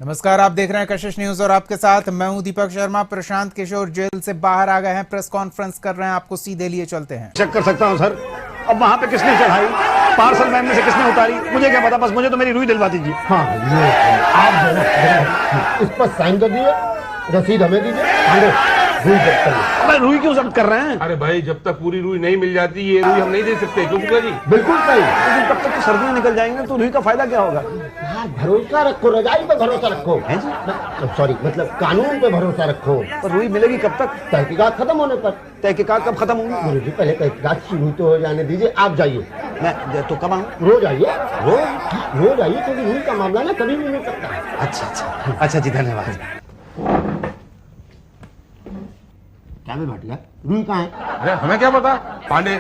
नमस्कार, आप देख रहे हैं कशिश न्यूज और आपके साथ मैं हूं दीपक शर्मा। प्रशांत किशोर जेल से बाहर आ गए हैं, प्रेस कॉन्फ्रेंस कर रहे हैं, आपको सीधे लिए चलते हैं। चेक कर सकता हूं सर। अब वहां पे किसने चढ़ाई, पार्सल मैन में से किसने उतारी, मुझे क्या पता, बस मुझे तो मेरी रुई दिलवा दीजिए। हाँ, ये आप जो है इस पर साइन कर दीजिए, रसीद हमें दीजिए। रुई जब्त कर लो। अबे रुई क्यों जब्त कर रहे हैं? अरे भाई, जब तक पूरी रुई नहीं मिल जाती ये रुई हम नहीं दे सकते। क्यों बुआ जी? बिल्कुल सही। लेकिन तब तक तो सर्दियां निकल जाएंगी तो रुई का फायदा क्या होगा? हाँ, भरोसा रखो, रजाई पे भरोसा रखो। हैं जी? सॉरी, मतलब कानून पे भरोसा रखो। पर रुई मिलेगी कब तक? तहकीकात खत्म होने पर। तहकीकात कब खत्म होंगी? गुरु जी, पहले तहकीकात शुरू तो हो जाने दीजिए। आप जाइए। मैं तो कब आऊँ? रोज आइए। रोज? रोज आइए, क्योंकि रुई का मामला ना कभी भी मिल सकता है। अच्छा जी, धन्यवाद। क्या भी भट गया, रुई कहाँ है? अरे हमें क्या पता।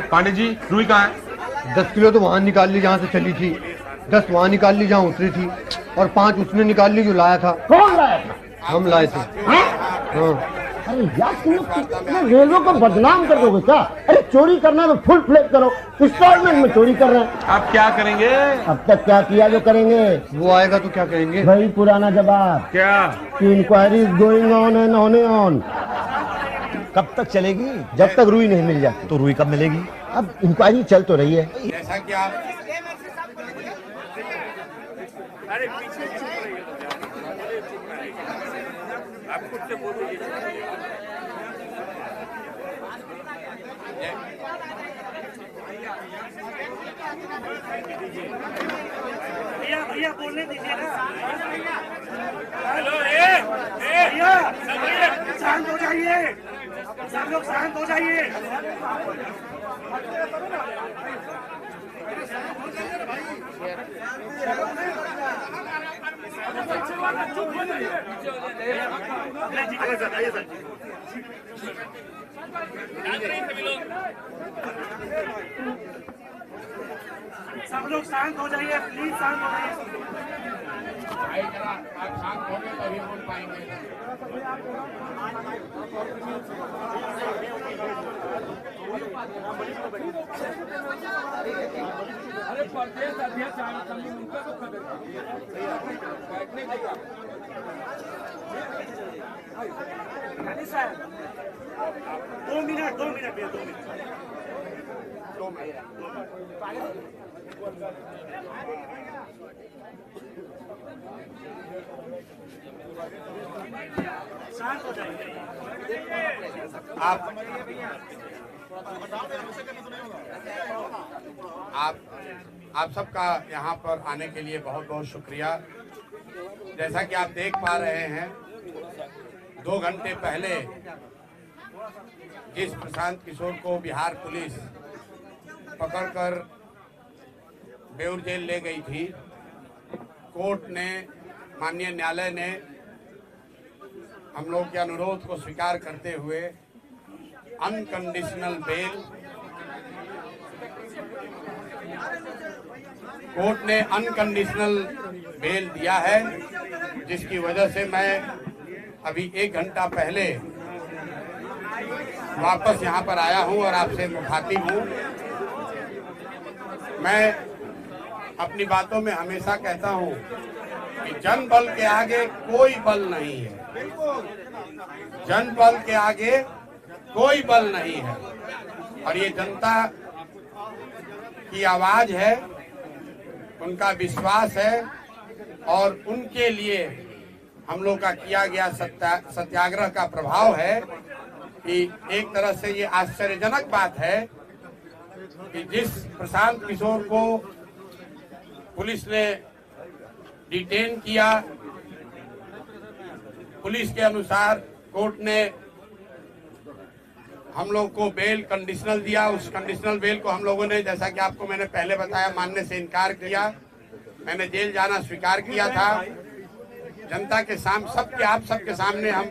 पांडे जी, रुई कहाँ है? 10 किलो तो वहां निकाल ली जहाँ से चली थी, 10 वहां निकाल ली जहाँ उतरी थी, और 5 उसने निकाल ली जो लाया था। कौन लाया था? हम लाए थे। हाँ? अरे यार, तुम लोग रेलवे को बदनाम कर दोगे क्या? अरे चोरी करना तो फुल फ्लैग करो, इंस्टॉलमेंट में चोरी कर रहे हैं। आप क्या करेंगे? अब तक क्या किया जो करेंगे? वो आएगा तो क्या कहेंगे? वही पुराना जवाब क्या? कि inquiry going on and on on. कब तक चलेगी? जब तक रुई नहीं मिल जाती। तो रुई कब मिलेगी? अब इंक्वायरी चल तो रही है। जैसा कि आप भैया बोलने दीजिए ना। हेलो, भैया शांत हो जाइए, सब लोग शांत हो जाइए। सब लोग शांत हो जाइए, प्लीज शांत हो जाइए। शांत होंगे तभी बोल पाएंगे। अरे प्रदेश अध्यक्ष उनका तो खबर साहब, 2 मिनट भैया, 2 मिनट। शांत हो जाइए। आप सबका यहाँ पर आने के लिए बहुत बहुत शुक्रिया। जैसा कि आप देख पा रहे हैं, 2 घंटे पहले जिस प्रशांत किशोर को बिहार पुलिस पकड़कर बेउर जेल ले गई थी, कोर्ट ने, माननीय न्यायालय ने हम लोग के अनुरोध को स्वीकार करते हुए अनकंडीशनल बेल, कोर्ट ने अनकंडीशनल बेल दिया है, जिसकी वजह से मैं अभी 1 घंटा पहले वापस यहाँ पर आया हूँ और आपसे मुखातिब हूँ। मैं अपनी बातों में हमेशा कहता हूँ कि जन बल के आगे कोई बल नहीं है, जन बल के आगे कोई बल नहीं है, और ये जनता की आवाज है, उनका विश्वास है, और उनके लिए हम लोग का किया गया सत्याग्रह का प्रभाव है कि एक तरह से ये आश्चर्यजनक बात है कि जिस प्रशांत किशोर को पुलिस ने डिटेन किया, पुलिस के अनुसार कोर्ट ने हम लोग को बेल कंडीशनल दिया। उस कंडीशनल बेल को हम लोगों ने, जैसा कि आपको मैंने पहले बताया, मानने से इनकार किया। मैंने जेल जाना स्वीकार किया था। जनता के सामने, आप सबके सामने हम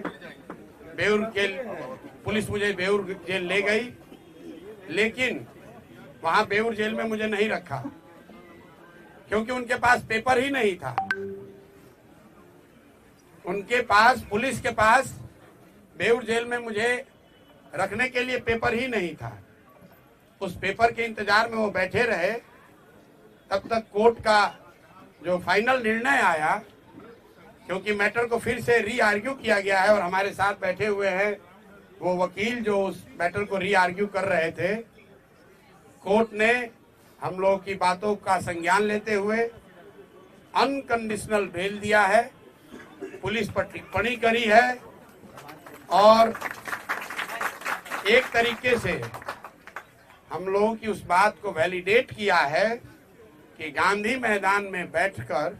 बेउर जेल, पुलिस मुझे बेउर जेल ले गई, लेकिन वहां बेउर जेल में मुझे नहीं रखा क्योंकि उनके पास पेपर ही नहीं था। उनके पास, पुलिस के पास बेउर जेल में मुझे रखने के लिए पेपर ही नहीं था। उस पेपर के इंतजार में वो बैठे रहे, तब तक कोर्ट का जो फाइनल निर्णय आया क्योंकि मैटर को फिर से री आर्ग्यू किया गया है और हमारे साथ बैठे हुए हैं वो वकील जो उस मैटर को री आर्ग्यू कर रहे थे। कोर्ट ने हम लोगों की बातों का संज्ञान लेते हुए अनकंडीशनल बेल दिया है, पुलिस पर टिप्पणी करी है और एक तरीके से हम लोगों की उस बात को वैलिडेट किया है कि गांधी मैदान में बैठकर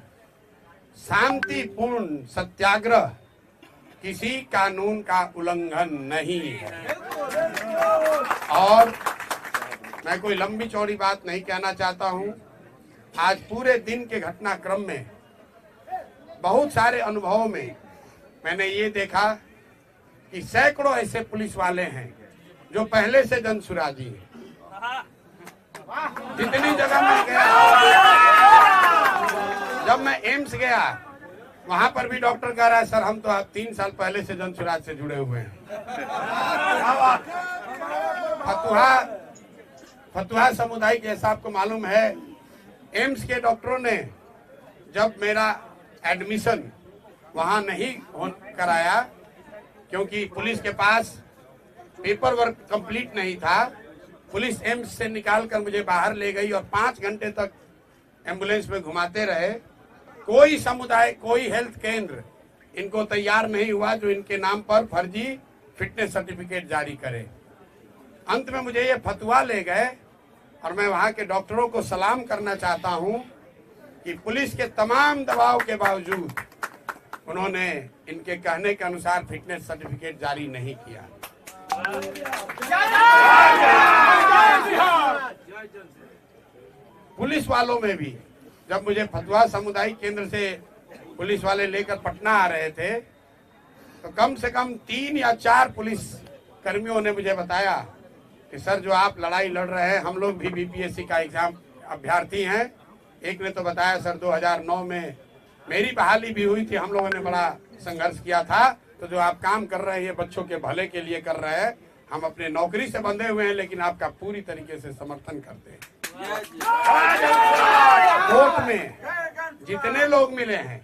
शांतिपूर्ण सत्याग्रह किसी कानून का उल्लंघन नहीं है। और मैं कोई लंबी चौड़ी बात नहीं कहना चाहता हूं। आज पूरे दिन के घटनाक्रम में बहुत सारे अनुभवों में मैंने ये देखा कि सैकड़ों ऐसे पुलिस वाले हैं जो पहले से जनसुराजी हैं। जितनी जगह मैं गया, जब मैं एम्स गया वहां पर भी डॉक्टर कह रहा है सर हम तो आप 3 साल पहले से जनसुराज से जुड़े हुए हैं। फतुहा समुदाय जैसा आपको मालूम है, एम्स के डॉक्टरों ने जब मेरा एडमिशन वहां नहीं कराया क्योंकि पुलिस के पास पेपर वर्क कंप्लीट नहीं था, पुलिस एम्स से निकालकर मुझे बाहर ले गई और 5 घंटे तक एम्बुलेंस में घुमाते रहे। कोई समुदाय, कोई हेल्थ केंद्र इनको तैयार नहीं हुआ जो इनके नाम पर फर्जी फिटनेस सर्टिफिकेट जारी करे। अंत में मुझे ये फतवा ले गए और मैं वहां के डॉक्टरों को सलाम करना चाहता हूं कि पुलिस के तमाम दबाव के बावजूद उन्होंने इनके कहने के अनुसार फिटनेस सर्टिफिकेट जारी नहीं किया। पुलिस वालों में भी जब मुझे फतवा सामुदायिक केंद्र से पुलिस वाले लेकर पटना आ रहे थे तो कम से कम 3 या 4 पुलिस कर्मियों ने मुझे बताया कि सर जो आप लड़ाई लड़ रहे हैं हम लोग भी बीपीएससी का एग्जाम अभ्यर्थी हैं। एक ने तो बताया सर 2009 में मेरी बहाली भी हुई थी, हम लोगों ने बड़ा संघर्ष किया था, तो जो आप काम कर रहे हैं ये बच्चों के भले के लिए कर रहे हैं, हम अपने नौकरी से बंधे हुए हैं लेकिन आपका पूरी तरीके से समर्थन करते हैं। कोर्ट में जितने लोग मिले हैं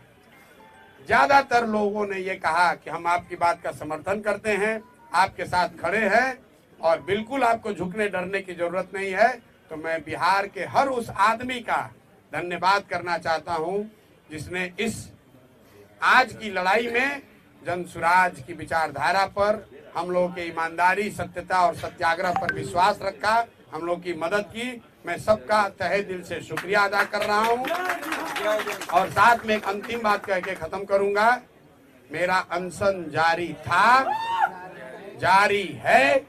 ज्यादातर लोगों ने ये कहा कि हम आपकी बात का समर्थन करते हैं, आपके साथ खड़े हैं और बिल्कुल आपको झुकने डरने की जरूरत नहीं है। तो मैं बिहार के हर उस आदमी का धन्यवाद करना चाहता हूं जिसने इस आज की लड़ाई में जनसुराज की विचारधारा पर, हम लोगों के ईमानदारी, सत्यता और सत्याग्रह पर विश्वास रखा, हम लोग की मदद की। मैं सबका तहे दिल से शुक्रिया अदा कर रहा हूं और साथ में एक अंतिम बात कह के खत्म करूंगा। मेरा अनशन जारी था, जारी है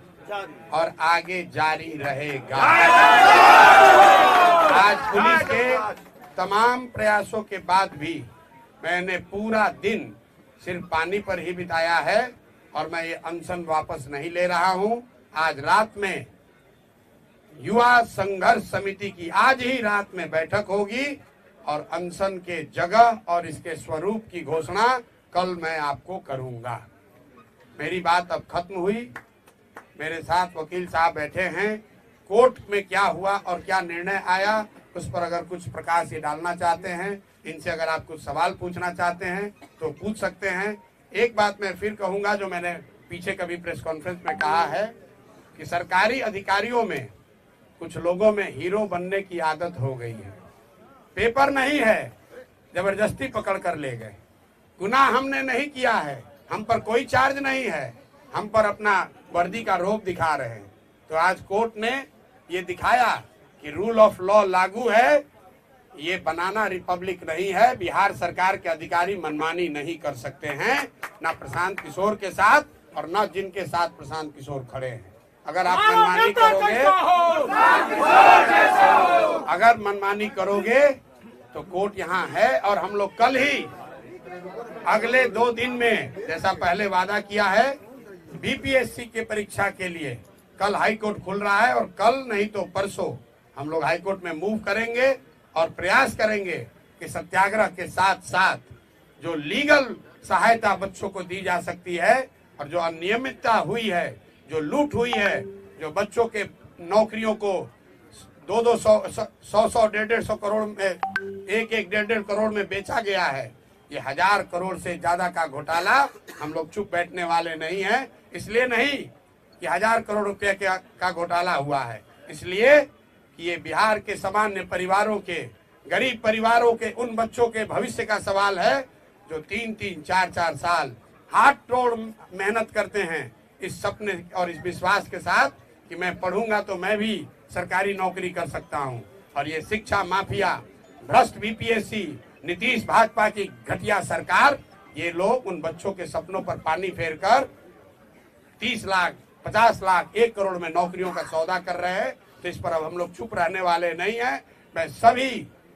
और आगे जारी रहेगा। आज पुलिस के तमाम प्रयासों के बाद भी मैंने पूरा दिन सिर्फ पानी पर ही बिताया है और मैं ये अनशन वापस नहीं ले रहा हूं। आज रात में युवा संघर्ष समिति की आज ही रात में बैठक होगी और अनशन के जगह और इसके स्वरूप की घोषणा कल मैं आपको करूंगा। मेरी बात अब खत्म हुई। मेरे साथ वकील साहब बैठे हैं। कोर्ट में क्या हुआ और क्या निर्णय आया उस पर अगर कुछ प्रकाश ये डालना चाहते हैं, इनसे अगर आप कुछ सवाल पूछना चाहते हैं तो पूछ सकते हैं। एक बात मैं फिर कहूंगा जो मैंने पीछे कभी प्रेस कॉन्फ्रेंस में कहा है कि सरकारी अधिकारियों में कुछ लोगों में हीरो बनने की आदत हो गई है। पेपर नहीं है, जबरदस्ती पकड़ कर ले गए। गुनाह हमने नहीं किया है, हम पर कोई चार्ज नहीं है, हम पर अपना वर्दी का रोब दिखा रहे हैं। तो आज कोर्ट ने ये दिखाया कि रूल ऑफ लॉ लागू है, ये बनाना रिपब्लिक नहीं है। बिहार सरकार के अधिकारी मनमानी नहीं कर सकते हैं, ना प्रशांत किशोर के साथ और ना जिनके साथ प्रशांत किशोर खड़े हैं। अगर आप मनमानी करोगे तो कोर्ट यहाँ है और हम लोग कल ही अगले 2 दिन में जैसा पहले वादा किया है बीपीएससी के परीक्षा के लिए कल हाई कोर्ट खुल रहा है और कल नहीं तो परसों हम लोग हाई कोर्ट में मूव करेंगे और प्रयास करेंगे कि सत्याग्रह के साथ साथ जो लीगल सहायता बच्चों को दी जा सकती है और जो अनियमितता हुई है, जो लूट हुई है, जो बच्चों के नौकरियों को 200-100 150 करोड़ में 1-1 1.5 करोड़ में बेचा गया है, ये 1000 करोड़ से ज्यादा का घोटाला हम लोग चुप बैठने वाले नहीं हैं। इसलिए नहीं कि 1000 करोड़ रुपए का घोटाला हुआ है, इसलिए कि ये बिहार के सामान्य परिवारों के, गरीब परिवारों के, उन बच्चों के भविष्य का सवाल है जो 3-3, 4-4 साल हाथ तोड़ मेहनत करते हैं इस सपने और इस विश्वास के साथ कि मैं पढ़ूंगा तो मैं भी सरकारी नौकरी कर सकता हूं। और ये शिक्षा माफिया, भ्रष्ट बीपीएससी, नीतीश भाजपा की घटिया सरकार, ये लोग उन बच्चों के सपनों पर पानी फेरकर 30 लाख, 50 लाख, 1 करोड़ में नौकरियों का सौदा कर रहे हैं। तो इस पर अब हम लोग चुप रहने वाले नहीं हैं। मैं सभी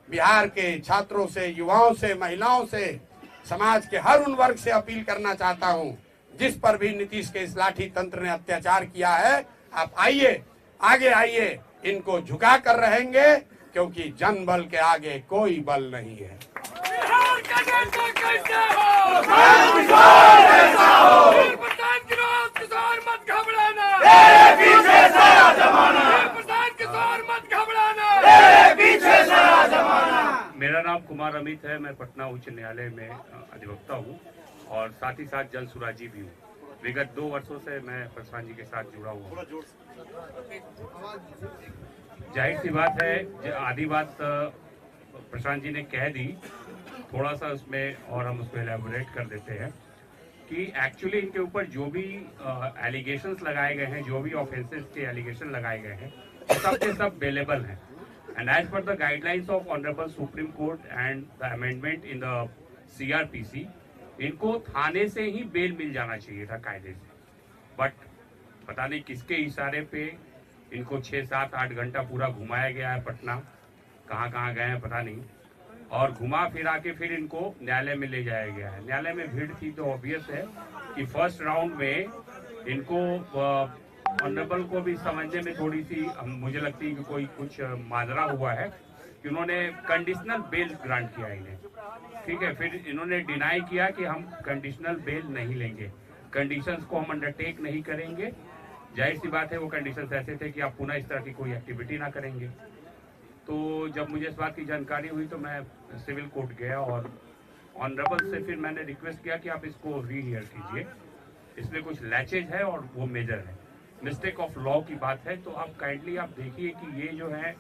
बिहार के छात्रों से, युवाओं से, महिलाओं से, समाज के हर उन वर्ग से अपील करना चाहता हूं जिस पर भी नीतीश के इस लाठी तंत्र ने अत्याचार किया है, आप आइए, आगे आइए, इनको झुका कर रहेंगे क्योंकि जन बल के आगे कोई बल नहीं है। बिहार का नेता कैसे हो? प्रधान किशोर मत घबराना, पीछे सारा जमाना। प्रधान किशोर मत घबराना, पीछे सारा जमाना। मेरा नाम कुमार अमित है। मैं पटना उच्च न्यायालय में अधिवक्ता हूँ और साथ ही साथ जन सुराजी भी हूँ। विगत 2 वर्षों से मैं प्रशांत जी के साथ जुड़ा हुआ हूँ। जाहिर सी बात है, आधी बात प्रशांत जी ने कह दी, थोड़ा सा उसमें और हम उसको एलैबोरेट कर देते हैं कि एक्चुअली इनके ऊपर जो भी एलिगेशंस लगाए गए हैं, जो भी ऑफेंसेस के एलिगेशन लगाए गए हैं, सब के सब बेलेबल हैं। And as per the guidelines of honourable Supreme Court and the amendment in the CRPC, इनको थाने से ही बेल मिल जाना चाहिए था कायदे से। बट पता नहीं किसके इशारे पे इनको 6, 7, 8 घंटा पूरा घुमाया गया है पटना, कहाँ गए हैं पता नहीं, और घुमा फिरा के फिर इनको न्यायालय में ले जाया गया है। न्यायालय में भीड़ थी तो ऑब्वियस है कि फर्स्ट राउंड में इनको ऑनरेबल को भी समझने में थोड़ी सी मुझे लगती है कि कोई कुछ माजरा हुआ है कि उन्होंने कंडीशनल बेल ग्रांट किया इन्हें, ठीक है। फिर इन्होंने डिनाई किया कि हम कंडीशनल बेल नहीं लेंगे, कंडीशंस को हम अंडरटेक नहीं करेंगे। जाहिर सी बात है वो कंडीशंस ऐसे थे कि आप पुनः इस तरह की कोई एक्टिविटी ना करेंगे। तो जब मुझे इस बात की जानकारी हुई तो मैं सिविल कोर्ट गया और ऑनरेबल से फिर मैंने रिक्वेस्ट किया कि आप इसको रीहियर कीजिए, इसमें कुछ लैचेज है और वो मेजर है, मिस्टेक ऑफ लॉ की बात है। तो आप काइंडली आप देखिए कि ये जो है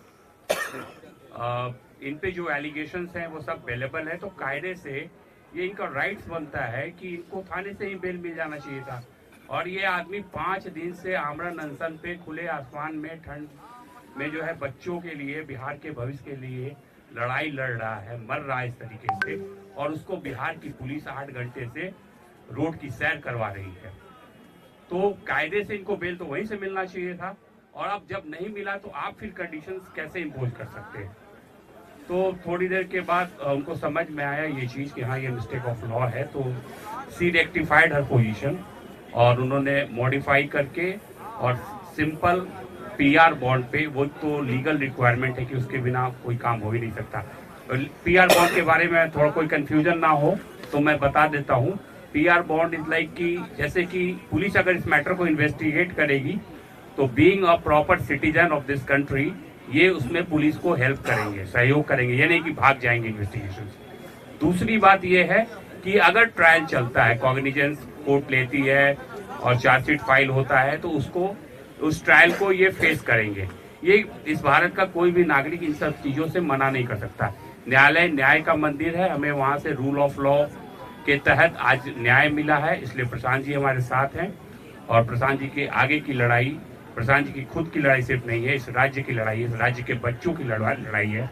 इन पे जो एलिगेशंस हैं वो सब अवेलेबल है। तो कायदे से ये इनका राइट्स बनता है कि इनको थाने से ही बेल मिल जाना चाहिए था। और ये आदमी 5 दिन से आमरण अनशन पे खुले आसमान में ठंड में जो है बच्चों के लिए, बिहार के भविष्य के लिए लड़ाई लड़ रहा है, मर रहा है इस तरीके से, और उसको बिहार की पुलिस 8 घंटे से रोड की सैर करवा रही है। तो कायदे से इनको बेल तो वहीं से मिलना चाहिए था, और अब जब नहीं मिला तो आप फिर कंडीशंस कैसे इम्पोज कर सकते हैं। तो थोड़ी देर के बाद उनको समझ में आया ये चीज़ कि हाँ ये मिस्टेक ऑफ लॉ है। तो सी रेक्टिफाइड हर पोजीशन और उन्होंने मॉडिफाई करके और सिंपल PR बॉन्ड पे, वो तो लीगल रिक्वायरमेंट है कि उसके बिना कोई काम हो ही नहीं सकता। PR बॉन्ड के बारे में थोड़ा कोई कंफ्यूजन ना हो तो मैं बता देता हूँ। PR बॉन्ड इज लाइक कि जैसे कि पुलिस अगर इस मैटर को इन्वेस्टिगेट करेगी तो being a proper citizen of this country ये उसमें पुलिस को हेल्प करेंगे, सहयोग करेंगे, ये नहीं कि भाग जाएंगे इन्वेस्टिगेशन से। दूसरी बात ये है कि अगर ट्रायल चलता है, कॉग्निजेंस कोर्ट लेती है और चार्जशीट फाइल होता है तो उसको, उस ट्रायल को ये फेस करेंगे। ये इस भारत का कोई भी नागरिक इन सब चीज़ों से मना नहीं कर सकता। न्यायालय न्याय का मंदिर है, हमें वहाँ से रूल ऑफ लॉ के तहत आज न्याय मिला है, इसलिए प्रशांत जी हमारे साथ हैं। और प्रशांत जी के आगे की लड़ाई, प्रशांत जी की खुद की लड़ाई सिर्फ नहीं है, इस राज्य की लड़ाई है, इस राज्य के बच्चों की लड़ाई है।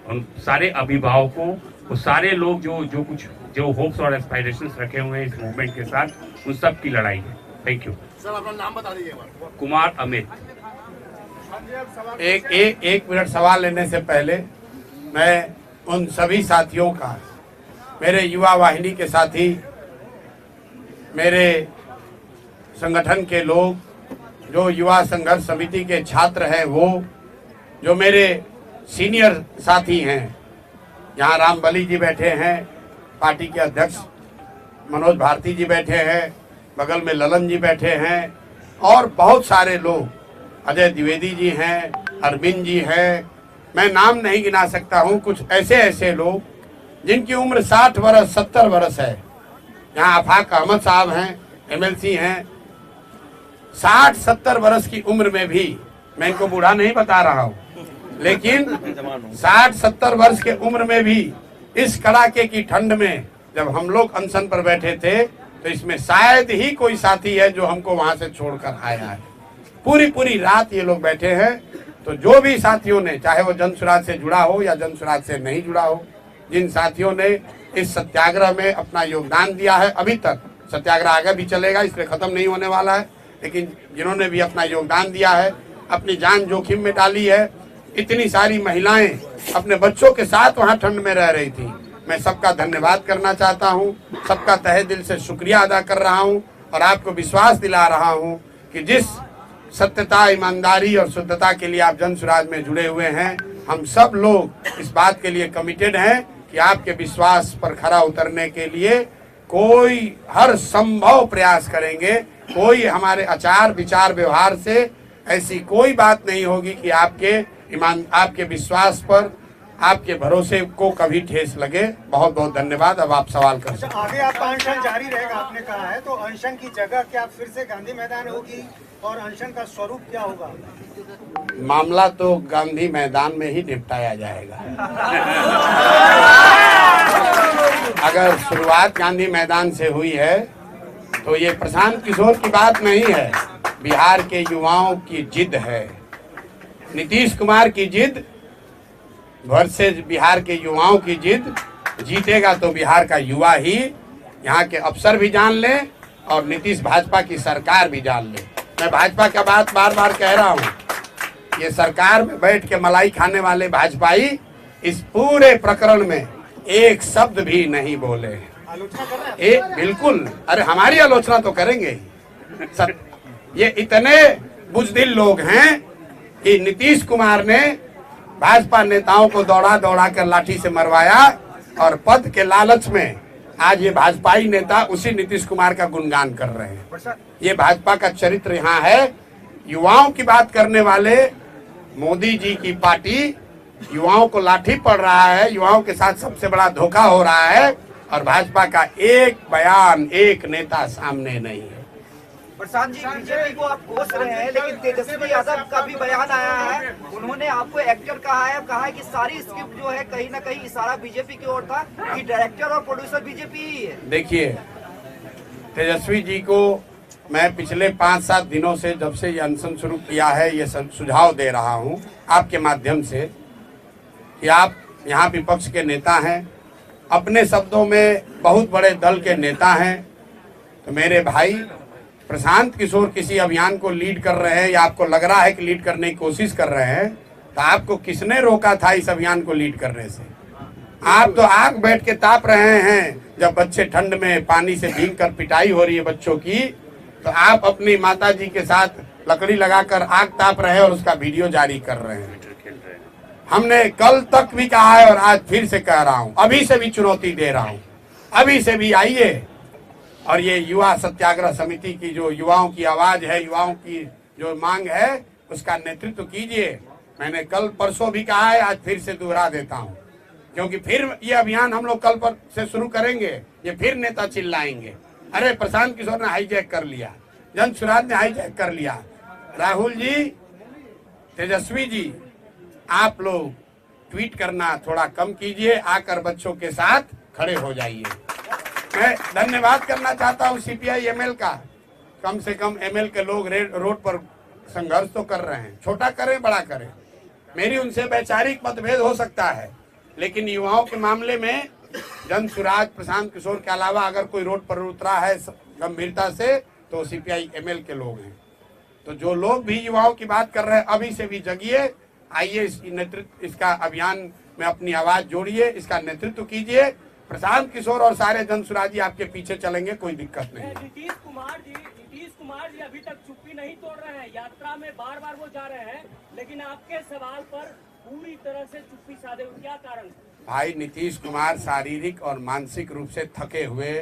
उन सारे अभिभावकों, वो सारे लोग जो होप्स और एस्पायरेशंस रखे हुए हैं इस मूवमेंट के साथ, उन सब की लड़ाई है। थैंक यू सर, अपना नाम बता दीजिए। कुमार अमित। एक मिनट सवाल लेने से पहले मैं उन सभी साथियों का, मेरे युवा वाहिनी के साथी, मेरे संगठन के लोग, जो युवा संघर्ष समिति के छात्र हैं, वो जो मेरे सीनियर साथी हैं, यहाँ रामबली जी बैठे हैं, पार्टी के अध्यक्ष मनोज भारती जी बैठे हैं, बगल में ललन जी बैठे हैं, और बहुत सारे लोग, अजय द्विवेदी जी हैं, अरविंद जी हैं, मैं नाम नहीं गिना सकता हूँ। कुछ ऐसे लोग जिनकी उम्र 60 वर्ष 70 वर्ष है। यहाँ आफाक अहमद साहब हैं, MLC हैं, 60-70 वर्ष की उम्र में भी, मैं इनको बूढ़ा नहीं बता रहा हूँ, लेकिन 60-70 वर्ष के उम्र में भी इस कड़ाके की ठंड में जब हम लोग अनशन पर बैठे थे, तो इसमें शायद ही कोई साथी है जो हमको वहां से छोड़कर आया है। पूरी रात ये लोग बैठे हैं। तो जो भी साथियों ने, चाहे वो जन सुराज से जुड़ा हो या जन सुराज से नहीं जुड़ा हो, जिन साथियों ने इस सत्याग्रह में अपना योगदान दिया है, अभी तक सत्याग्रह आगे भी चलेगा, इसलिए खत्म नहीं होने वाला है, लेकिन जिन्होंने भी अपना योगदान दिया है, अपनी जान जोखिम में डाली है, इतनी सारी महिलाएं अपने बच्चों के साथ वहां ठंड में रह रही थी, मैं सबका धन्यवाद करना चाहता हूं, सबका तहे दिल से शुक्रिया अदा कर रहा हूं और आपको विश्वास दिला रहा हूं कि जिस सत्यता, ईमानदारी और शुद्धता के लिए आप जन सुराज में जुड़े हुए हैं, हम सब लोग इस बात के लिए कमिटेड हैं कि आपके विश्वास पर खरा उतरने के लिए कोई हर संभव प्रयास करेंगे। कोई हमारे आचार विचार व्यवहार से ऐसी कोई बात नहीं होगी कि आपके विश्वास पर, आपके भरोसे को कभी ठेस लगे। बहुत बहुत धन्यवाद। अब आप सवाल कर सकते हैं। आगे आपका अनशन जारी रहेगा, आपने कहा है, तो अनशन की जगह क्या फिर से गांधी मैदान होगी और अनशन का स्वरूप क्या होगा? मामला तो गांधी मैदान में ही निपटाया जाएगा। अगर शुरुआत गांधी मैदान से हुई है तो ये प्रशांत किशोर की बात नहीं है, बिहार के युवाओं की जिद है, नीतीश कुमार की जिद वर्सेस बिहार के युवाओं की जिद। जीतेगा तो बिहार का युवा ही, यहाँ के अफसर भी जान ले और नीतीश भाजपा की सरकार भी जान ले। मैं भाजपा का बात बार बार कह रहा हूँ, ये सरकार में बैठ के मलाई खाने वाले भाजपाई इस पूरे प्रकरण में एक शब्द भी नहीं बोले। बिल्कुल, अरे हमारी आलोचना तो करेंगे ही। ये इतने बुजदिल लोग हैं कि नीतीश कुमार ने भाजपा नेताओं को दौड़ा कर लाठी से मरवाया और पद के लालच में आज ये भाजपाई नेता उसी नीतीश कुमार का गुणगान कर रहे हैं। ये भाजपा का चरित्र यहाँ है। युवाओं की बात करने वाले मोदी जी की पार्टी युवाओं को लाठी पड़ रहा है, युवाओं के साथ सबसे बड़ा धोखा हो रहा है और भाजपा का एक बयान, एक नेता सामने नहीं है। प्रशांत जी, बीजेपी को आप कोस रहे हैं, लेकिन तेजस्वी यादव का भी बयान आया है, उन्होंने आपको एक्टर कहा है कि सारी स्क्रिप्ट जो है कहीं ना कहीं इशारा बीजेपी की ओर था कि डायरेक्टर और प्रोड्यूसर बीजेपी ही है। देखिए, तेजस्वी जी को मैं पिछले 5-7 दिनों से, जब से ये अनशन शुरू किया है, ये सुझाव दे रहा हूँ आपके माध्यम से कि आप यहाँ विपक्ष के नेता हैं, अपने शब्दों में बहुत बड़े दल के नेता हैं, तो मेरे भाई प्रशांत किशोर किसी अभियान को लीड कर रहे हैं या आपको लग रहा है कि लीड करने की कोशिश कर रहे हैं, तो आपको किसने रोका था इस अभियान को लीड करने से? आप तो आग बैठ के ताप रहे हैं। जब बच्चे ठंड में पानी से भीग कर पिटाई हो रही है बच्चों की, तो आप अपनी माता जी के साथ लकड़ी लगाकर आग ताप रहे हैं और उसका वीडियो जारी कर रहे हैं। हमने कल तक भी कहा है और आज फिर से कह रहा हूं, अभी से भी चुनौती दे रहा हूं, अभी से भी आइए और ये युवा सत्याग्रह समिति की जो युवाओं की आवाज है, युवाओं की जो मांग है, उसका नेतृत्व कीजिए। मैंने कल परसों भी कहा है, आज फिर से दोहरा देता हूं, क्योंकि फिर ये अभियान हम लोग कल पर से शुरू करेंगे, ये फिर नेता चिल्लाएंगे, अरे प्रशांत किशोर ने हाईजैक कर लिया, जन सुराज ने हाईजैक कर लिया। राहुल जी, तेजस्वी जी, आप लोग ट्वीट करना थोड़ा कम कीजिए, आकर बच्चों के साथ खड़े हो जाइए। मैं धन्यवाद करना चाहता हूं CPI ML का, कम से कम ML के लोग रोड पर संघर्ष तो कर रहे हैं, छोटा करें बड़ा करें, मेरी उनसे वैचारिक मतभेद हो सकता है, लेकिन युवाओं के मामले में जन सुराज प्रशांत किशोर के अलावा अगर कोई रोड पर उतरा है गंभीरता से, तो CPI ML के लोग हैं। तो जो लोग भी युवाओं की बात कर रहे हैं, अभी से भी जगिए, आइए इसका अभियान में अपनी आवाज जोड़िए, इसका नेतृत्व कीजिए। प्रशांत किशोर और सारे जन सुराजी आपके पीछे चलेंगे, कोई दिक्कत नहीं। नीतीश कुमार जी अभी तक चुप्पी नहीं तोड़ रहे हैं, यात्रा में बार वो जा रहे हैं, लेकिन आपके सवाल पर पूरी तरह से चुप्पी साधे हुए, क्या कारण? भाई, नीतीश कुमार शारीरिक और मानसिक रूप से थके हुए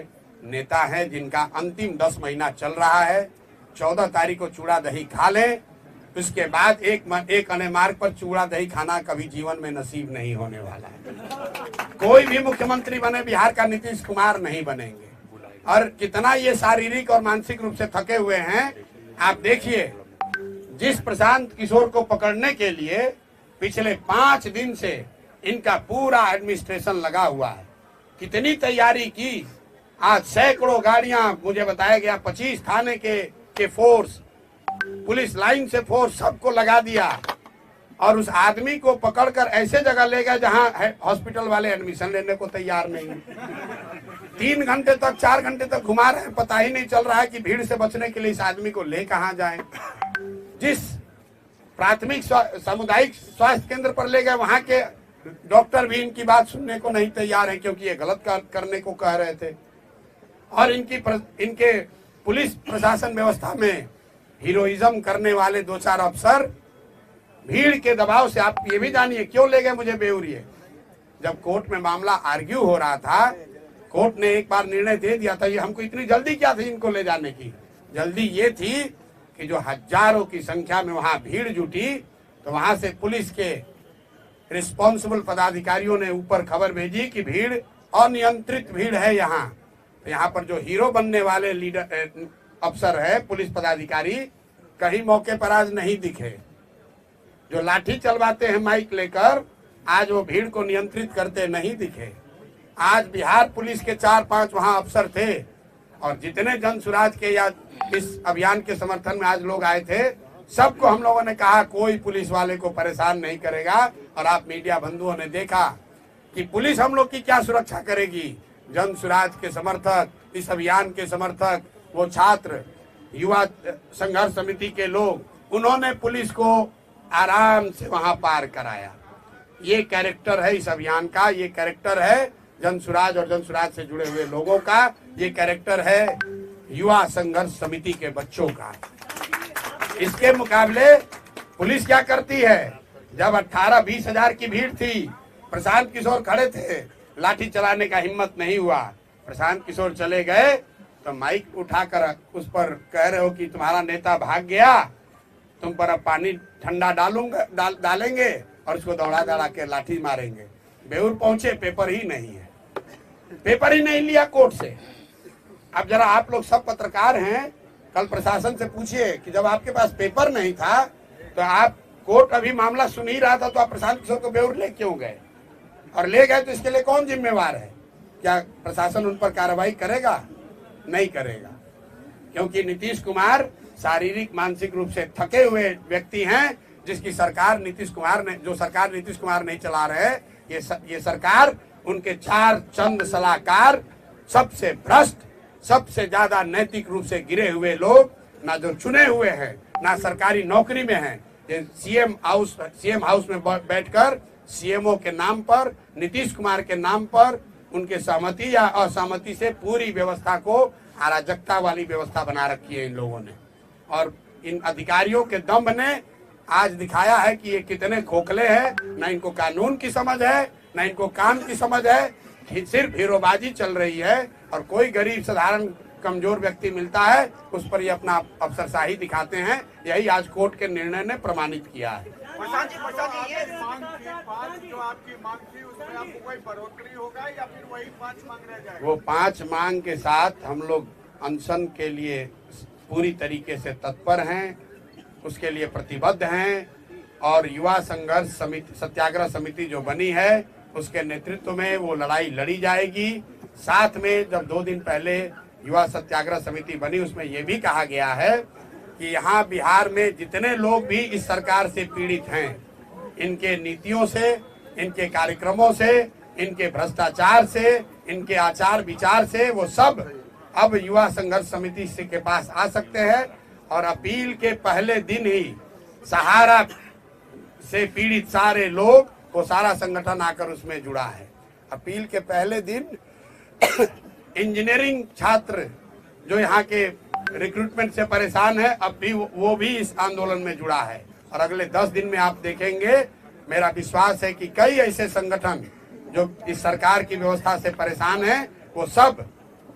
नेता हैं, जिनका अंतिम 10 महीना चल रहा है। 14 तारीख को चूड़ा दही खा लें, उसके बाद एक अने मार्ग पर चूड़ा दही खाना कभी जीवन में नसीब नहीं होने वाला है। कोई भी मुख्यमंत्री बने बिहार का नीतीश कुमार नहीं बनेंगे। और कितना ये शारीरिक और मानसिक रूप से थके हुए हैं आप देखिए। जिस प्रशांत किशोर को पकड़ने के लिए पिछले 5 दिन से इनका पूरा एडमिनिस्ट्रेशन लगा हुआ है, कितनी तैयारी की। आज सैकड़ों गाड़ियां, मुझे बताया गया 25 थाने के फोर्स, पुलिस लाइन से फोर्स सबको लगा दिया और उस आदमी को पकड़कर ऐसे जगह ले गए जहां हॉस्पिटल वाले एडमिशन लेने को तैयार नहीं। 3 घंटे तक 4 घंटे तक घुमा रहे हैं, पता ही नहीं चल रहा है कि भीड़ से बचने के लिए इस आदमी को ले कहां जाएं। जिस प्राथमिक सामुदायिक स्वास्थ्य केंद्र पर ले गए वहां के डॉक्टर भी इनकी बात सुनने को नहीं तैयार है, क्योंकि ये गलत करने को कह रहे थे। और इनके पुलिस प्रशासन व्यवस्था में हीरोइज्म करने वाले 2-4 अफसर भीड़ के दबाव से, आप ये भी जानिए क्यों ले गए मुझे बेउरिए। जब कोर्ट में मामला आर्ग्यू हो रहा था, कोर्ट ने एक बार निर्णय दे दिया था। ये हमको इतनी जल्दी क्या थी इनको ले जाने की? जल्दी ये थी कि जो हजारों की संख्या में वहां भीड़ जुटी, तो वहां से पुलिस के रिस्पॉन्सिबल पदाधिकारियों ने ऊपर खबर भेजी कि भीड़ अनियंत्रित भीड़ है यहाँ। तो यहाँ पर जो हीरो बनने वाले लीडर अफसर है, पुलिस पदाधिकारी, कहीं मौके पर आज नहीं दिखे। जो लाठी चलवाते हैं माइक लेकर, आज वो भीड़ को नियंत्रित करते नहीं दिखे। आज बिहार पुलिस के 4-5 वहां अफसर थे और जितने जन सुराज के या इस अभियान के समर्थन में आज लोग आए थे, सबको हम लोगों ने कहा कोई पुलिस वाले को परेशान नहीं करेगा। और आप मीडिया बंधुओं ने देखा कि पुलिस हम लोग की क्या सुरक्षा करेगी। जन सुराज के समर्थक, इस अभियान के समर्थक, वो छात्र, युवा संघर्ष समिति के लोग, उन्होंने पुलिस को आराम से वहां पार कराया। ये कैरेक्टर है इस अभियान का, ये कैरेक्टर है जन सुराज और जन सुराज से जुड़े हुए लोगों का, ये कैरेक्टर है युवा संघर्ष समिति के बच्चों का। इसके मुकाबले पुलिस क्या करती है? जब 18-20 हजार की भीड़ थी, प्रशांत किशोर खड़े थे, लाठी चलाने का हिम्मत नहीं हुआ। प्रशांत किशोर चले गए तो माइक उठाकर उस पर कह रहे हो कि तुम्हारा नेता भाग गया, तुम पर अब पानी ठंडा डालेंगे और उसको दौड़ा के लाठी मारेंगे। बेउर पहुंचे, पेपर ही नहीं है, पेपर ही नहीं लिया कोर्ट से। अब जरा आप लोग सब पत्रकार हैं, कल प्रशासन से पूछिए कि जब आपके पास पेपर नहीं था तो आप, कोर्ट अभी मामला सुन ही रहा था, तो आप प्रशांत किशोर को बेउर ले क्यों गए? और ले गए तो इसके लिए कौन जिम्मेवार है? क्या प्रशासन उन पर कार्रवाई करेगा? नहीं करेगा, क्योंकि नीतीश कुमार शारीरिक मानसिक रूप से थके हुए व्यक्ति हैं, जिसकी सरकार नीतीश कुमार नहीं चला रहे। ये सरकार, उनके 4 चंद सलाहकार, सबसे भ्रष्ट, सबसे ज्यादा नैतिक रूप से गिरे हुए लोग, ना जो चुने हुए हैं, ना सरकारी नौकरी में हैं। ये सीएम हाउस में बैठकर सीएमओ के नाम पर, नीतीश कुमार के नाम पर, उनके सहमति या असहमति से पूरी व्यवस्था को अराजकता वाली व्यवस्था बना रखी है इन लोगों ने। और इन अधिकारियों के दम्भ ने आज दिखाया है कि ये कितने खोखले हैं। ना इनको कानून की समझ है, ना इनको काम की समझ है, सिर्फ हीरोबाजी चल रही है। और कोई गरीब साधारण कमजोर व्यक्ति मिलता है, उस पर ये अपना अफसरशाही दिखाते हैं। यही आज कोर्ट के निर्णय ने प्रमाणित किया है। प्रशांत जी, ये जो आपकी मांग थी उसमें आपको कोई बढ़ोतरी होगा या फिर वही 5 मांग रह जाएगा? वो 5 मांग के साथ हम लोग अनशन के लिए पूरी तरीके से तत्पर हैं, उसके लिए प्रतिबद्ध हैं। और युवा संघर्ष समिति, सत्याग्रह समिति जो बनी है, उसके नेतृत्व में वो लड़ाई लड़ी जाएगी। साथ में जब 2 दिन पहले युवा सत्याग्रह समिति बनी, उसमें ये भी कहा गया है कि यहाँ बिहार में जितने लोग भी इस सरकार से पीड़ित हैं, इनके नीतियों से, इनके कार्यक्रमों से, इनके भ्रष्टाचार से, इनके आचार विचार से, वो सब अब युवा संघर्ष समिति के पास आ सकते हैं। और अपील के पहले दिन ही सहारा से पीड़ित सारे लोग, वो सारा संगठन आकर उसमें जुड़ा है। अपील के पहले दिन इंजीनियरिंग छात्र जो यहाँ के रिक्रूटमेंट से परेशान है, अब भी वो भी इस आंदोलन में जुड़ा है। और अगले 10 दिन में आप देखेंगे, मेरा विश्वास है कि कई ऐसे संगठन जो इस सरकार की व्यवस्था से परेशान हैं, वो सब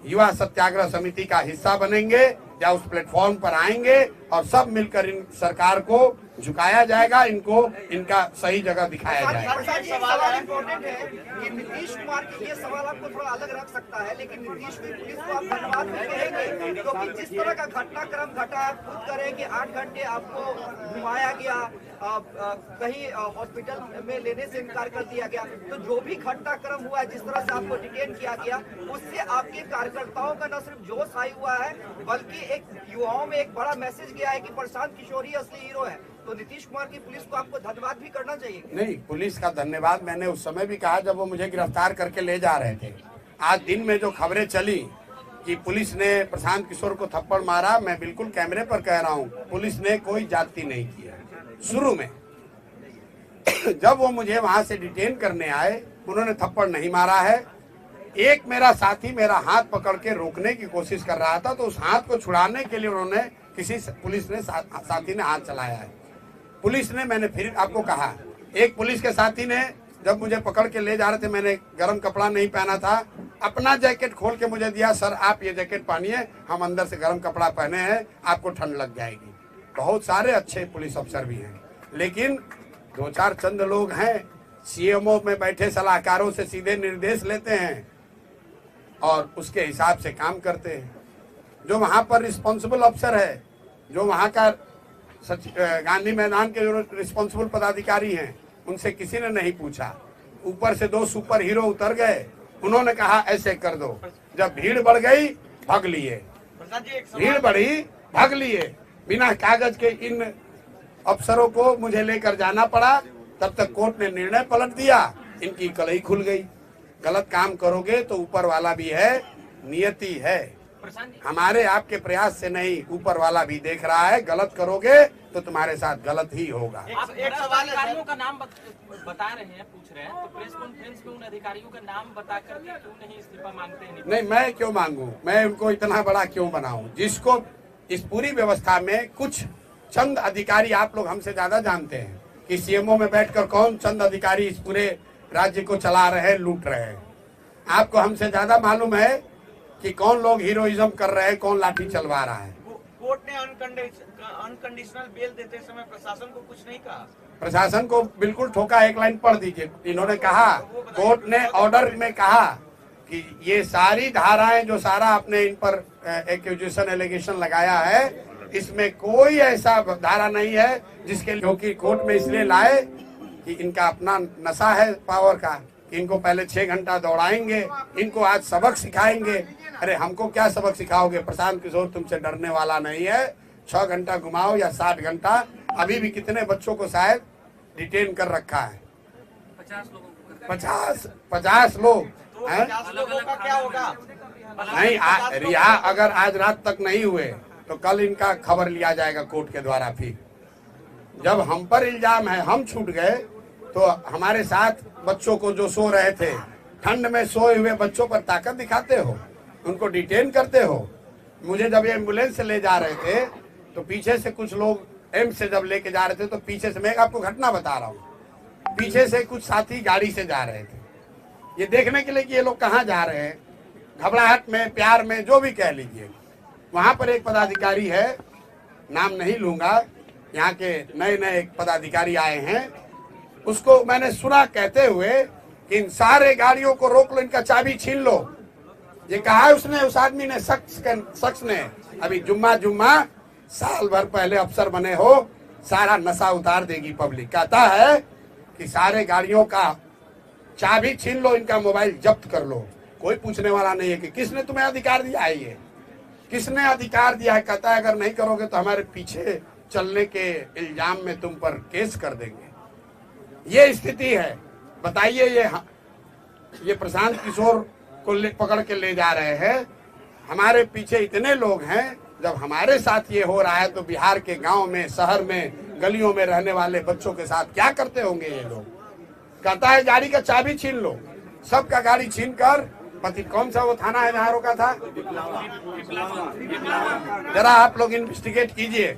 युवा सत्याग्रह समिति का हिस्सा बनेंगे या उस प्लेटफॉर्म पर आएंगे और सब मिलकर इन सरकार को झुकाया जाएगा, इनको इनका सही जगह दिखाया जाएगा। प्रसाद जी, एक सवाल इम्पोर्टेंट है कि नीतीश कुमार की ये सवाल आपको थोड़ा अलग रख सकता है, लेकिन नीतीश की पुलिस को आप धन्यवाद भी कहेंगे, क्योंकि जिस तरह का घटनाक्रम घटा, आप खुद करें कि 8 घंटे आपको घुमाया गया, कहीं हॉस्पिटल में लेने से इनकार कर दिया गया, तो जो भी घटनाक्रम हुआ है, जिस तरह से आपको डिटेन किया गया, उससे आपके कार्यकर्ताओं का न सिर्फ जोश आई हुआ है, बल्कि एक युवाओं में एक बड़ा मैसेज गया है कि प्रशांत किशोर ही असली हीरो है। तो नीतीश कुमार की पुलिस को आपको धन्यवाद भी करना चाहिए। नहीं, पुलिस का धन्यवाद मैंने उस समय भी कहा जब वो मुझे गिरफ्तार करके ले जा रहे थे। आज दिन में जो खबरें चली कि पुलिस ने प्रशांत किशोर को थप्पड़ मारा, मैं बिल्कुल कैमरे पर कह रहा हूँ, पुलिस ने कोई जाति नहीं किया। शुरू में जब वो मुझे वहां से डिटेन करने आए, उन्होंने थप्पड़ नहीं मारा है। एक मेरा साथी मेरा हाथ पकड़ के रोकने की कोशिश कर रहा था, तो उस हाथ को छुड़ाने के लिए उन्होंने पुलिस ने साथी ने हाथ चलाया है। पुलिस ने, मैंने फिर आपको कहा, एक पुलिस के साथी ने जब मुझे पकड़ के ले जा रहे थे, मैंने गर्म कपड़ा नहीं पहना था, अपना जैकेट खोल के मुझे दिया, सर आप ये जैकेट पहनिए, हम अंदर से गर्म कपड़ा पहने हैं, आपको ठंड लग जाएगी। बहुत सारे अच्छे पुलिस अफसर भी हैं, लेकिन 2-4 चंद लोग हैं, सीएमओ में बैठे सलाहकारों से सीधे निर्देश लेते हैं और उसके हिसाब से काम करते हैं। जो वहां पर रिस्पॉन्सिबल अफसर है, जो वहां का गांधी मैदान के जो रिस्पॉन्सिबल पदाधिकारी हैं, उनसे किसी ने नहीं पूछा। ऊपर से 2 सुपर हीरो उतर गए, उन्होंने कहा ऐसे कर दो। जब भीड़ बढ़ गई, भाग लिए, भीड़ बढ़ी, भाग लिए। बिना कागज के इन अफसरों को मुझे लेकर जाना पड़ा। तब तक कोर्ट ने निर्णय पलट दिया, इनकी कलई खुल गई। गलत काम करोगे तो ऊपर वाला भी है, नियति है, हमारे आपके प्रयास से नहीं, ऊपर वाला भी देख रहा है। गलत करोगे तो तुम्हारे साथ गलत ही होगा। आप एक सवाल, अधिकारियों का नाम बता रहे हैं, पूछ रहे हैं, तो प्रेस कॉन्फ्रेंस में उन अधिकारियों का नाम बता करके क्यों नहीं इस्तीफा मांगते हैं? नहीं, मैं क्यों मांगू, मैं उनको इतना बड़ा क्यों बनाऊं, जिसको इस पूरी व्यवस्था में कुछ चंद अधिकारी, आप लोग हमसे ज्यादा जानते हैं कि सीएमओ में बैठकर कौन चंद अधिकारी इस पूरे राज्य को चला रहे हैं, लूट रहे हैं। आपको हमसे ज्यादा मालूम है कि कौन लोग हीरोइज्म कर रहे हैं, कौन लाठी चलवा रहा है। कोर्ट ने अनकंडीशनल बेल देते समय प्रशासन को कुछ नहीं कहा? प्रशासन को बिल्कुल ठोका। एक लाइन पढ़ दीजिए। इन्होंने कहा, कोर्ट ने ऑर्डर में कहा कि ये सारी धाराएं जो सारा आपने इन पर एक्यूजेशन एलिगेशन लगाया है, इसमें कोई ऐसा धारा नहीं है जिसके, क्योंकि कोर्ट में इसलिए लाए कि इनका अपना नशा है पावर का, इनको पहले 6 घंटा दौड़ाएंगे, इनको आज सबक सिखाएंगे। अरे हमको क्या सबक सिखाओगे, प्रशांत किशोर तुमसे डरने वाला नहीं है। 6 घंटा घुमाओ या 60 घंटा, अभी भी कितने बच्चों को शायद डिटेन कर रखा है, 50 लोग हैं। 50 लोगों का क्या होगा? नहीं, रिहा अगर आज रात तक नहीं हुए तो कल इनका खबर लिया जाएगा कोर्ट के द्वारा। फिर जब हम पर इल्जाम है, हम छूट गए, तो हमारे साथ बच्चों को जो सो रहे थे, ठंड में सोए हुए बच्चों पर ताकत दिखाते हो, उनको डिटेन करते हो। मुझे जब ये एम्बुलेंस से ले जा रहे थे तो पीछे से कुछ लोग, एम्स से जब लेके जा रहे थे तो पीछे से, मैं आपको घटना बता रहा हूँ, पीछे से कुछ साथी गाड़ी से जा रहे थे, ये देखने के लिए कि ये लोग कहाँ जा रहे हैं, घबराहट में, प्यार में, जो भी कह लीजिए। वहां पर एक पदाधिकारी है, नाम नहीं लूंगा, यहाँ के नए नए एक पदाधिकारी आए हैं, उसको मैंने सुना कहते हुए कि इन सारे गाड़ियों को रोक लो, इनका चाबी छीन लो। ये कहा है उसने, उस आदमी ने, शख्स ने। अभी जुम्मा साल भर पहले अफसर बने हो, सारा नशा उतार देगी पब्लिक। कहता है कि सारे गाड़ियों का चाबी छीन लो, इनका मोबाइल जब्त कर लो। कोई पूछने वाला नहीं है कि किसने तुम्हें अधिकार दिया है, ये किसने अधिकार दिया है। कहता है अगर नहीं करोगे तो हमारे पीछे चलने के इल्जाम में तुम पर केस कर देंगे। ये स्थिति है। बताइए, ये प्रशांत किशोर को पकड़ के ले जा रहे हैं, हमारे पीछे इतने लोग हैं। जब हमारे साथ ये हो रहा है तो बिहार के गांव में, शहर में, गलियों में रहने वाले बच्चों के साथ क्या करते होंगे ये लोग। कहता है गाड़ी का चाबी छीन लो, सबका गाड़ी छीन कर, पति कौन सा वो थाना है जहाँ रोका था, जरा आप लोग इन्वेस्टिगेट कीजिए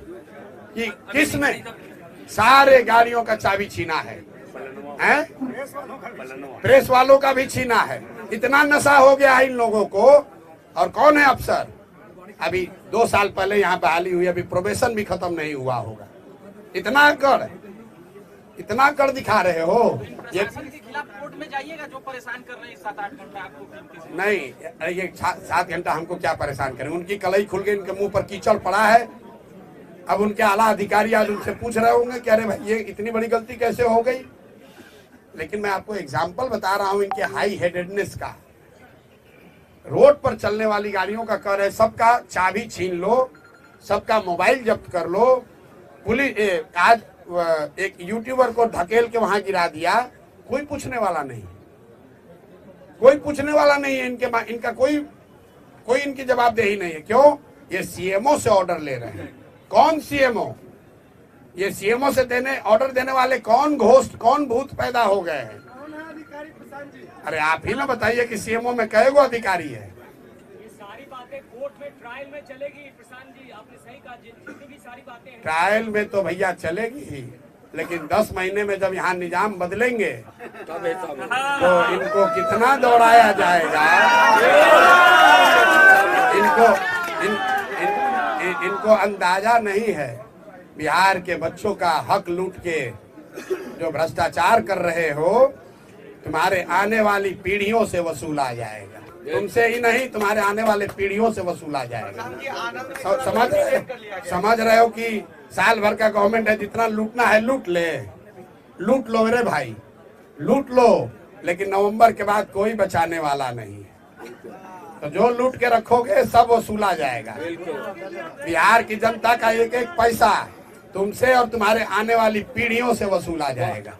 कि किसने सारे गाड़ियों का चाबी छीना है, प्रेस वालों का भी छीना है। इतना नशा हो गया है इन लोगों को। और कौन है अफसर? अभी 2 साल पहले यहाँ बहाली हुई, अभी प्रोबेशन भी खत्म नहीं हुआ होगा। इतना कर दिखा रहे हो। ये के खिलाफ कोर्ट में जाइएगा जो परेशान कर रहे हैं 7-8 घंटा आपको। नहीं, ये 7 घंटा हमको क्या परेशान करें, उनकी कलई खुल गई, इनके मुंह पर कीचड़ पड़ा है। अब उनके आला अधिकारी आज उनसे पूछ रहे होंगे कि अरे भाई ये इतनी बड़ी गलती कैसे हो गई। लेकिन मैं आपको एग्जाम्पल बता रहा हूं इनके हाई हेडेडनेस का। रोड पर चलने वाली गाड़ियों का कर है सबका चाबी छीन लो, सबका मोबाइल जब्त कर लो। पुलिस आज एक यूट्यूबर को धकेल के वहां गिरा दिया, कोई पूछने वाला नहीं, कोई पूछने वाला नहीं है। इनका कोई इनकी जवाबदेही नहीं है। क्यों? ये सीएमओ से ऑर्डर ले रहे हैं। कौन सीएमओ? ये सीएमओ से ऑर्डर देने वाले कौन घोस्ट, कौन भूत पैदा हो गए हैं? अरे आप ही ना बताइए कि सीएमओ में कई गो अधिकारी है। ये सारी बातें कोर्ट में ट्रायल में चलेगी प्रशांत जी, आपने सही कहा, जितनी भी सारी बातें हैं ट्रायल में तो भैया चलेगी ही, लेकिन 10 महीने में जब यहाँ निजाम बदलेंगे तो इनको कितना दौड़ाया जाएगा। इनको अंदाजा नहीं है बिहार के बच्चों का हक लूट के जो भ्रष्टाचार कर रहे हो, तुम्हारे आने वाली पीढ़ियों से वसूला जाएगा। तुमसे ही नहीं, तुम्हारे आने वाले पीढ़ियों से वसूला जाएगा। समझ रहे हो कि साल भर का गवर्नमेंट है, जितना लूटना है लूट लो मेरे भाई, लूट लो। लेकिन नवंबर के बाद कोई बचाने वाला नहीं है। तो जो लूट के रखोगे सब वसूला जाएगा। बिहार की जनता का एक एक पैसा तुमसे और तुम्हारे आने वाली पीढ़ियों से वसूला जाएगा।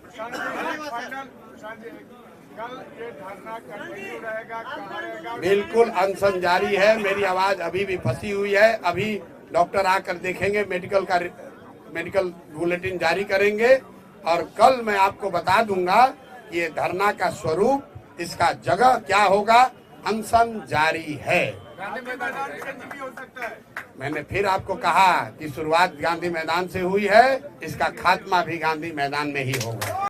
बिल्कुल अनशन जारी है। मेरी आवाज अभी भी फंसी हुई है। अभी डॉक्टर आकर देखेंगे, मेडिकल बुलेटिन जारी करेंगे और कल मैं आपको बता दूंगा कि ये धरना का स्वरूप, इसका जगह क्या होगा। अनशन जारी है। मैंने फिर आपको कहा कि शुरुआत गांधी मैदान से हुई है, इसका खात्मा भी गांधी मैदान में ही होगा।